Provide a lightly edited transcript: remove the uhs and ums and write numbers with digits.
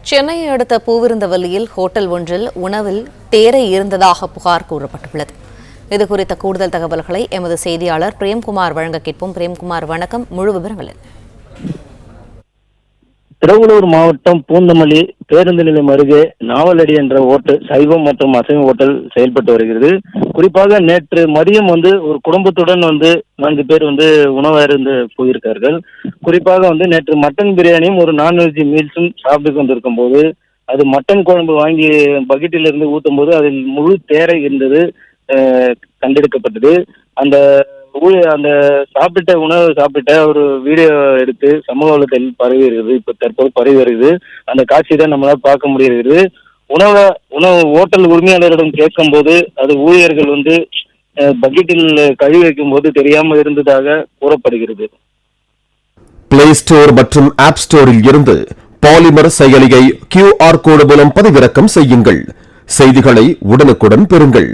சென்னையை அடுத்த பூவிருந்தவல்லியில் ஹோட்டல் ஒன்றில் உணவில் தேரை இருந்ததாக புகார் கூறப்பட்டுள்ளது. இதுகுறித்த கூடுதல் தகவல்களை எமது செய்தியாளர் பிரேம்குமார் வழங்க கேட்போம். பிரேம்குமார், வணக்கம். முழு விவரங்கள். திருவள்ளூர் மாவட்டம் பூந்தமல்லி பேருந்து நிலையம் அருகே நாவலடி என்ற ஹோட்டல் சைவம் மற்றும் அசைவ ஹோட்டல் செயல்பட்டு வருகிறது. குறிப்பாக நேற்று மதியம் ஒரு குடும்பத்துடன் 4 பேர் உணவருந்து போயிருக்கார்கள். குறிப்பாக நேற்று மட்டன் பிரியாணியும் ஒரு நான்வெஜ் மீல்ஸும் சாப்பிட்டு கொண்டிருக்கும் போது அது மட்டன் குழம்பு வாங்கி பக்கெட்டில் இருந்து ஊற்றும் போது அதில் முழு தேரை இருந்தது கண்டெடுக்கப்பட்டது. அந்த சாப்பிட்ட உணவு சாப்பிட்ட ஒரு வீடியோ எடுத்து சமூக வலைதளத்தில் பரவி வருகிறது. இப்ப தற்போது பரவி வருகிறது. அந்த காட்சி தான் நம்மளால பார்க்க முடிகிறது. உணவு ஹோட்டல் உரிமையாளரிடம் கேட்கும் போது அது ஊழியர்கள் பக்கெட்டில் கழுவி வைக்கும் போது தெரியாமல் இருந்ததாக கூறப்படுகிறது. பிளே ஸ்டோர் மற்றும் ஆப் ஸ்டோரில் இருந்து பாலிமர் செயலியை QR கோடு மூலம் பதிவிறக்கம் செய்யுங்கள். செய்திகளை உடனுக்குடன் பெறுங்கள்.